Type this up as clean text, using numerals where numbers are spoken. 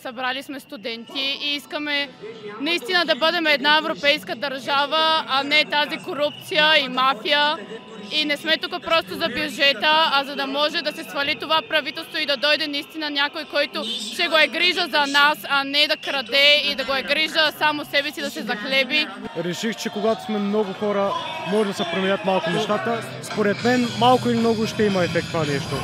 събрали сме студенти и искаме наистина да бъдем една европейска държава, а не тази корупция и мафия. И не сме тук просто за бюджета, а за да може да се свали това правителство и да дойде наистина някой, който ще го е грижа за нас, а не да краде и да го е грижа само себе си да се захлеби. Реших, че когато сме много хора, може да се променят малко нещата. Според мен малко или много ще има ефект това нещо.